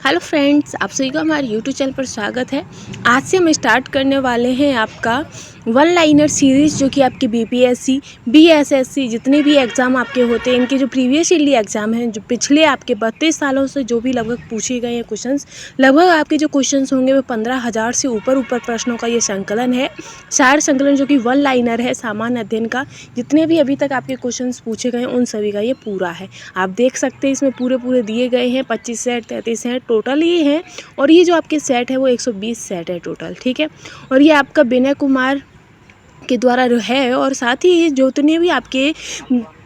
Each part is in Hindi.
हेलो फ्रेंड्स, आप सभी का हमारे यूट्यूब चैनल पर स्वागत है। आज से हम स्टार्ट करने वाले हैं आपका वन लाइनर सीरीज़, जो कि आपके बीपीएससी, बीएसएससी जितने भी एग्ज़ाम आपके होते हैं, इनके जो प्रीवियस ईयरली एग्ज़ाम हैं, जो पिछले आपके 32 सालों से जो भी लगभग पूछे गए हैं क्वेश्चंस, लगभग आपके जो क्वेश्चंस होंगे वो 15,000 से ऊपर प्रश्नों का ये संकलन है। सार संकलन जो कि वन लाइनर है सामान्य अध्ययन का। जितने भी अभी तक आपके क्वेश्चंस पूछे गए हैं उन सभी का ये पूरा है। आप देख सकते हैं इसमें पूरे दिए गए हैं। 25 सेट 33 सेट टोटल ये हैं, और ये जो आपके सेट है वो 120 सेट है टोटल, ठीक है। और ये आपका विनय कुमार के द्वारा है, और साथ ही ये जितने भी आपके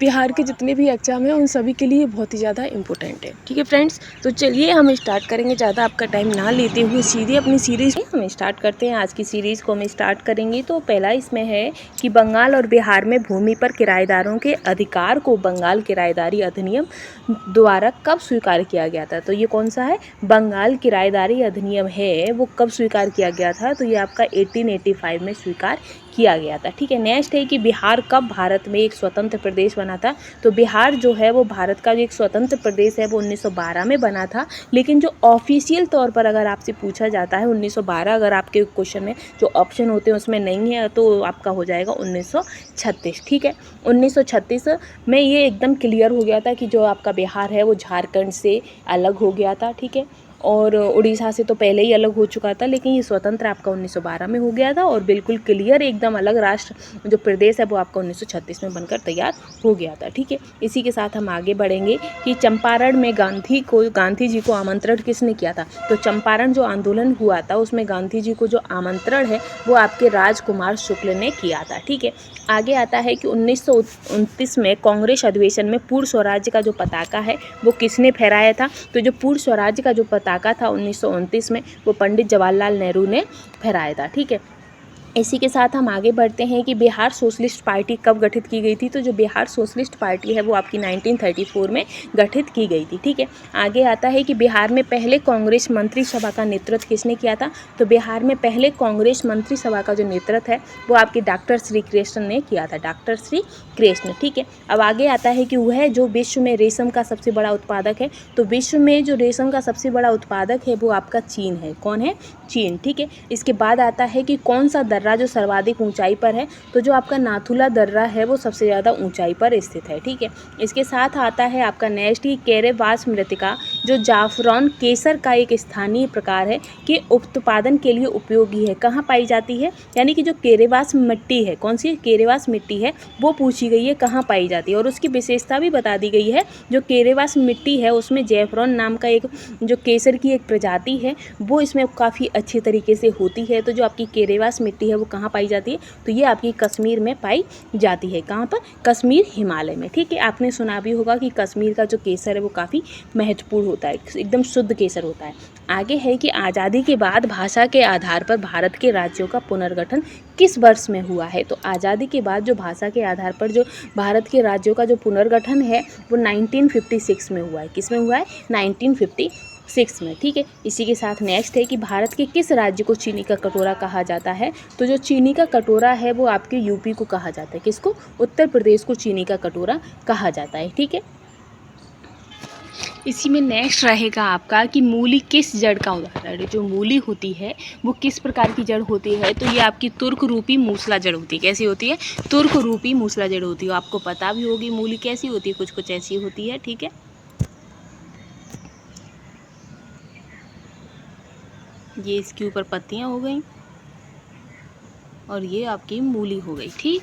बिहार के जितने भी एग्ज़ाम हैं उन सभी के लिए बहुत ही ज़्यादा इम्पोर्टेंट है, ठीक है फ्रेंड्स। तो चलिए हम स्टार्ट करेंगे, ज़्यादा आपका टाइम ना लेते हुए सीधे अपनी सीरीज़ हम स्टार्ट करते हैं। आज की सीरीज़ को हम स्टार्ट करेंगे। तो पहला इसमें है कि बंगाल और बिहार में भूमि पर किराएदारों के अधिकार को बंगाल किराएदारी अधिनियम द्वारा कब स्वीकार किया गया था। तो ये कौन सा है, बंगाल किराएदारी अधिनियम है, वो कब स्वीकार किया गया था। तो ये आपका 1885 में स्वीकार किया गया था, ठीक है। नेक्स्ट है कि बिहार कब भारत में एक स्वतंत्र प्रदेश बना था। तो बिहार जो है वो भारत का जो एक स्वतंत्र प्रदेश है वो 1912 में बना था, लेकिन जो ऑफिशियल तौर पर अगर आपसे पूछा जाता है 1912, अगर आपके क्वेश्चन में जो ऑप्शन होते हैं उसमें नहीं है तो आपका हो जाएगा 1936, ठीक है। 1936 में ये एकदम क्लियर हो गया था कि जो आपका बिहार है वो झारखंड से अलग हो गया था, ठीक है। और उड़ीसा से तो पहले ही अलग हो चुका था, लेकिन ये स्वतंत्र आपका 1912 में हो गया था, और बिल्कुल क्लियर एकदम अलग राष्ट्र जो प्रदेश है वो आपका 1936 में बनकर तैयार हो गया था, ठीक है। इसी के साथ हम आगे बढ़ेंगे कि चंपारण में गांधी जी को आमंत्रण किसने किया था। तो चंपारण जो आंदोलन हुआ था उसमें गांधी जी को जो आमंत्रण है वो आपके राजकुमार शुक्ल ने किया था, ठीक है। आगे आता है कि 1929 में कांग्रेस अधिवेशन में पूर्ण स्वराज्य का जो पताका है वो किसने फहराया था। तो जो पूर्ण स्वराज्य का जो पताका था 1929 में वो पंडित जवाहरलाल नेहरू ने फहराया था, ठीक है। इसी के साथ हम आगे बढ़ते हैं कि बिहार सोशलिस्ट पार्टी कब गठित की गई थी। तो जो बिहार सोशलिस्ट पार्टी है वो आपकी 1934 में गठित की गई थी, ठीक है। आगे आता है कि बिहार में पहले कांग्रेस मंत्रिसभा का नेतृत्व किसने किया था। तो बिहार में पहले कांग्रेस मंत्रिसभा का जो नेतृत्व है वो आपके डॉक्टर श्री कृष्ण ने किया था, डॉक्टर श्री कृष्ण, ठीक है। अब आगे आता है कि वह जो विश्व में रेशम का सबसे बड़ा उत्पादक है। तो विश्व में जो रेशम का सबसे बड़ा उत्पादक है वो आपका चीन है। कौन है, चीन, ठीक है। इसके बाद आता है कि कौन सा दर्रा जो सर्वाधिक ऊंचाई पर है। तो जो आपका नाथुला दर्रा है वो सबसे ज़्यादा ऊंचाई पर स्थित है, ठीक है। इसके साथ आता है आपका नेक्स्ट की केरेवास मृतिका, जो जाफरान केसर का एक स्थानीय प्रकार है कि उत्पादन के लिए उपयोगी है, कहाँ पाई जाती है। यानी कि जो केरेवास मिट्टी है, कौन सी केरेवास मिट्टी है वो पूछी गई है, कहाँ पाई जाती है, और उसकी विशेषता भी बता दी गई है। जो केरेवास मिट्टी है उसमें जैफरॉन नाम का एक जो केसर की एक प्रजाति है वो इसमें काफ़ी अच्छी तरीके से होती है। तो जो आपकी केरेवास मिट्टी है वो कहाँ पाई जाती है। तो ये आपकी कश्मीर में पाई जाती है। कहाँ पर, कश्मीर, हिमालय में, ठीक है। आपने सुना भी होगा कि कश्मीर का जो केसर है वो काफ़ी महत्वपूर्ण होता है, एकदम शुद्ध केसर होता है। आगे है कि आज़ादी के बाद भाषा के आधार पर भारत के राज्यों का पुनर्गठन किस वर्ष में हुआ है। तो आज़ादी के बाद जो भाषा के आधार पर जो भारत के राज्यों का जो पुनर्गठन है वो 1956 में हुआ है। किस में हुआ है, 1956 में, ठीक है। इसी के साथ नेक्स्ट है कि भारत के किस राज्य को चीनी का कटोरा कहा जाता है। तो जो चीनी का कटोरा है वो आपके यूपी को कहा जाता है। किसको, उत्तर प्रदेश को चीनी का कटोरा कहा जाता है, ठीक है। इसी में नेक्स्ट रहेगा आपका कि मूली किस जड़ का उदाहरण है। जो मूली होती है वो किस प्रकार की जड़ होती है। तो ये आपकी तुर्क रूपी मूसला जड़ होती है। कैसी होती है, तुर्क रूपी मूसला जड़ होती है। आपको पता भी होगी मूली कैसी होती है, कुछ कुछ ऐसी होती है, ठीक है। ये इसके ऊपर पत्तियां हो गई और ये आपकी मूली हो गई, ठीक।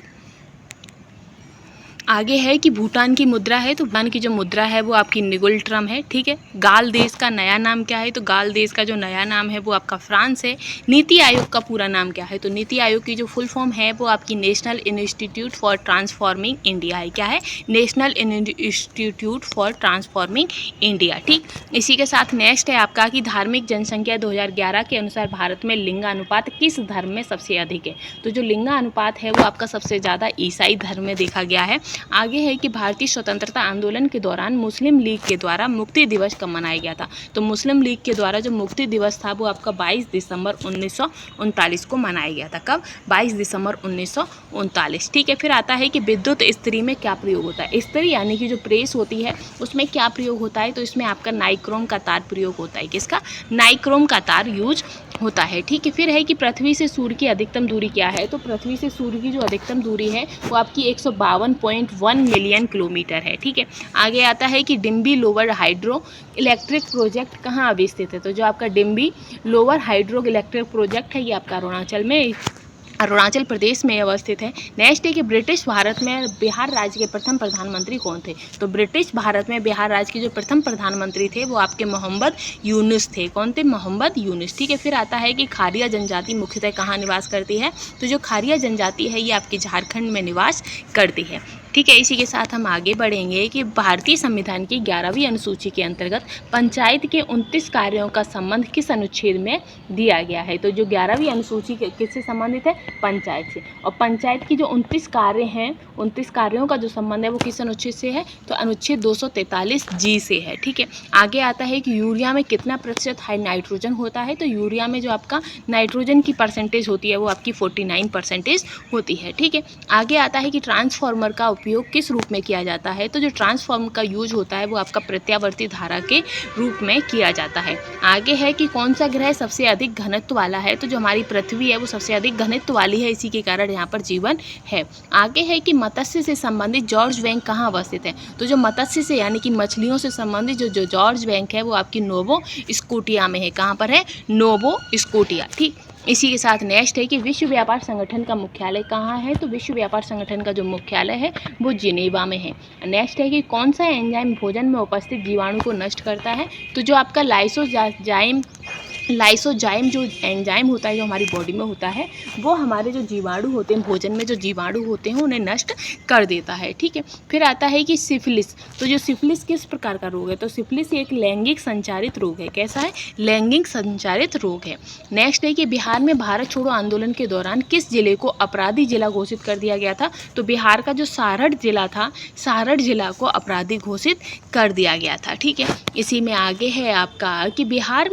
आगे है कि भूटान की मुद्रा है। तो भूटान की जो मुद्रा है वो आपकी निगुल्ट्रम है, ठीक है। गाल देश का नया नाम क्या है। तो गाल देश का जो नया नाम है वो आपका फ्रांस है। नीति आयोग का पूरा नाम क्या है। तो नीति आयोग की जो फुल फॉर्म है वो आपकी national institute for transforming India है। क्या है, national institute for transforming India, ठीक। इसी के साथ नेक्स्ट है आपका कि धार्मिक जनसंख्या 2011 के अनुसार भारत में लिंगानुपात किस धर्म में सबसे अधिक है। तो जो लिंगानुपात है वो आपका सबसे ज़्यादा ईसाई धर्म में देखा गया है। आगे है कि भारतीय स्वतंत्रता आंदोलन के दौरान मुस्लिम लीग के द्वारा मुक्ति दिवस कब मनाया गया था। तो मुस्लिम लीग के द्वारा जो मुक्ति दिवस था वो आपका 22 दिसंबर 1939 को मनाया गया था। कब? 22 दिसंबर 1939। ठीक है, फिर आता है कि विद्युत इस्त्री में क्या प्रयोग होता है। इस्त्री यानी कि जो प्रेस होती है उसमें क्या प्रयोग होता है, तो इसमें आपका नाइक्रोम का तार प्रयोग होता है। किसका? नाइक्रोम का तार यूज होता है। ठीक है, फिर है कि पृथ्वी से सूर्य की अधिकतम दूरी क्या है। तो पृथ्वी से सूर्य की जो अधिकतम दूरी है वो आपकी 152.1 मिलियन किलोमीटर है। ठीक है, आगे आता है कि डिम्बी लोअर हाइड्रो इलेक्ट्रिक प्रोजेक्ट कहाँ अवस्थित है। तो जो आपका डिम्बी लोअर हाइड्रो इलेक्ट्रिक प्रोजेक्ट है ये आपका अरुणाचल प्रदेश में अवस्थित है। नेक्स्ट है कि ब्रिटिश भारत में बिहार राज्य के प्रथम प्रधानमंत्री कौन थे। तो ब्रिटिश भारत में बिहार राज्य के जो प्रथम प्रधानमंत्री थे वो आपके मोहम्मद यूनुस थे। कौन थे? मोहम्मद यूनुस। ठीक है, फिर आता है कि खारिया जनजाति मुख्यतः कहाँ निवास करती है। तो जो खारिया जनजाति है ये आपके झारखंड में निवास करती है। ठीक है, इसी के साथ हम आगे बढ़ेंगे कि भारतीय संविधान की 11वीं अनुसूची के अंतर्गत पंचायत के 29 कार्यों का संबंध किस अनुच्छेद में दिया गया है। तो जो 11वीं अनुसूची किससे संबंधित है? पंचायत से। और पंचायत की जो 29 कार्य हैं, 29 कार्यों का जो संबंध है वो किस अनुच्छेद से है। तो अनुच्छेद 243G से है। ठीक है, आगे आता है कि यूरिया में कितना प्रतिशत हाई नाइट्रोजन होता है। तो यूरिया में जो आपका नाइट्रोजन की परसेंटेज होती है वो आपकी 49% होती है। ठीक है, आगे आता है कि ट्रांसफार्मर का उपयोग किस रूप में किया जाता है। तो जो ट्रांसफार्मर का यूज होता है वो आपका प्रत्यावर्ती धारा के रूप में किया जाता है। आगे है कि कौन सा ग्रह सबसे अधिक घनत्व वाला है। तो जो हमारी पृथ्वी है वो सबसे अधिक घनत्व वाली है, इसी के कारण यहाँ पर जीवन है। आगे है कि मत्स्य से संबंधित जॉर्ज बैंक कहाँ अवस्थित है। तो जो मत्स्य से यानी कि मछलियों से संबंधित जो जॉर्ज बैंक है वो आपकी नोवो स्कोटिया में है। कहाँ पर है? Novo Scotia. ठीक, इसी के साथ नेक्स्ट है कि विश्व व्यापार संगठन का मुख्यालय कहाँ है। तो विश्व व्यापार संगठन का जो मुख्यालय है वो जिनेवा में है। नेक्स्ट है कि कौन सा एंजाइम भोजन में उपस्थित जीवाणु को नष्ट करता है। तो जो आपका लाइसोजाइम जो एंजाइम होता है जो हमारी बॉडी में होता है वो हमारे जो जीवाणु होते हैं, भोजन में जो जीवाणु होते हैं उन्हें नष्ट कर देता है। ठीक है, फिर आता है कि सिफिलिस। तो जो सिफिलिस किस प्रकार का रोग है। तो सिफिलिस एक लैंगिक संचारित रोग है। कैसा है? लैंगिक संचारित रोग है। नेक्स्ट है कि बिहार में भारत छोड़ो आंदोलन के दौरान किस जिले को अपराधी जिला घोषित कर दिया गया था। तो बिहार का जो सारठ जिला था, सारठ जिला को अपराधी घोषित कर दिया गया था। ठीक है, इसी में आगे है आपका कि बिहार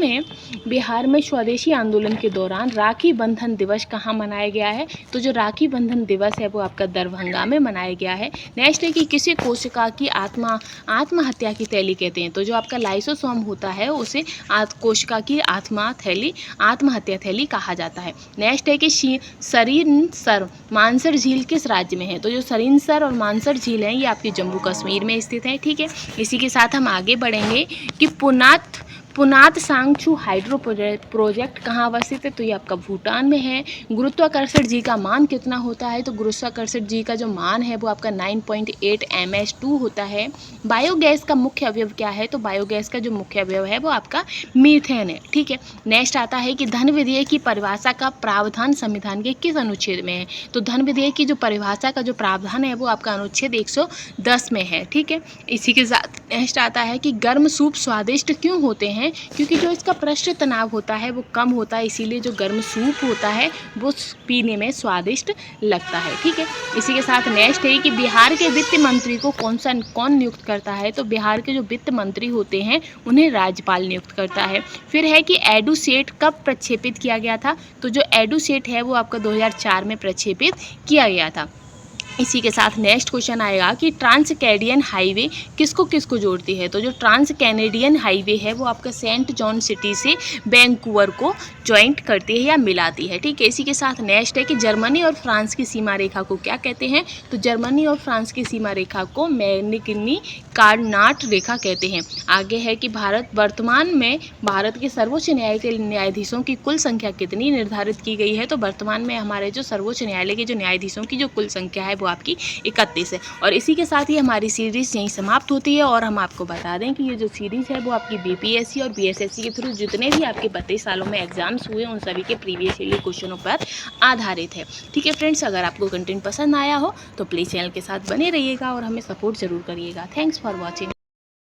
में स्वदेशी आंदोलन के दौरान राखी बंधन दिवस कहाँ मनाया गया है। तो जो राखी बंधन दिवस है वो आपका दरभंगा में मनाया गया है। नेक्स्ट है कि किसी कोशिका की आत्महत्या की थैली कहते हैं। तो जो आपका लाइसोसोम होता है उसे कोशिका की आत्महत्या थैली कहा जाता है। नेक्स्ट है कि सरिनसर मानसर झील किस राज्य में है। तो जो सरिनसर और मानसर झील है ये आपके जम्मू कश्मीर में स्थित है। ठीक है, इसी के साथ हम आगे बढ़ेंगे कि पुनात सांगचू हाइड्रो प्रोजेक्ट कहाँ अवस्थित है। तो ये आपका भूटान में है। गुरुत्वाकर्षण जी का मान कितना होता है। तो गुरुत्वाकर्षण जी का जो मान है वो आपका 9.8 ms2 होता है। बायोगैस का मुख्य अवयव क्या है। तो बायोगैस का जो मुख्य अवयव है वो आपका मीथेन है। ठीक है, नेक्स्ट आता है कि धन विधेयक की परिभाषा का प्रावधान संविधान के किस अनुच्छेद में है। तो धन विधेयक की जो परिभाषा का जो प्रावधान है वो आपका अनुच्छेद 110 में है। ठीक है, इसी के साथ नेक्स्ट आता है कि गर्म सूप स्वादिष्ट क्यों होते हैं। क्योंकि जो इसका पृष्ठ तनाव होता है वो कम होता है, इसीलिए जो गर्म सूप होता है वो पीने में स्वादिष्ट लगता है। ठीक है, इसी के साथ नेक्स्ट है कि बिहार के वित्त मंत्री को कौन नियुक्त करता है। तो बिहार के जो वित्त मंत्री होते हैं उन्हें राज्यपाल नियुक्त करता है। फिर है कि एडुसेट कब प्रक्षेपित किया गया था। तो जो एडुसेट है वो आपका 2004 में प्रक्षेपित किया गया था। इसी के साथ नेक्स्ट क्वेश्चन आएगा कि ट्रांस कैनेडियन हाईवे किसको जोड़ती है। तो जो ट्रांस कैनेडियन हाईवे है वो आपका सेंट जॉन सिटी से वैंकूवर को ज्वाइंट करती है या मिलाती है। ठीक है, इसी के साथ नेक्स्ट है कि जर्मनी और फ्रांस की सीमा रेखा को क्या कहते हैं। तो जर्मनी और फ्रांस की सीमा रेखा को मैग्नी कार्नाट रेखा कहते हैं। आगे है कि वर्तमान में भारत के सर्वोच्च न्यायालय के न्यायाधीशों की कुल संख्या कितनी निर्धारित की गई है। तो वर्तमान में हमारे जो सर्वोच्च न्यायालय के जो न्यायाधीशों की जो कुल संख्या है वो आपकी 31 है। और इसी के साथ ही हमारी सीरीज़ यहीं समाप्त होती है। और हम आपको बता दें कि ये जो सीरीज़ है वो आपकी बीपीएससी और बीएसएससी के थ्रू जितने भी आपके 32 सालों में एग्जाम्स हुए उन सभी के प्रीवियस ईयर क्वेश्चनों पर आधारित है। ठीक है फ्रेंड्स, अगर आपको कंटेंट पसंद आया हो तो प्लीज़ चैनल के साथ बने रहिएगा और हमें सपोर्ट जरूर करिएगा। Thanks for watching.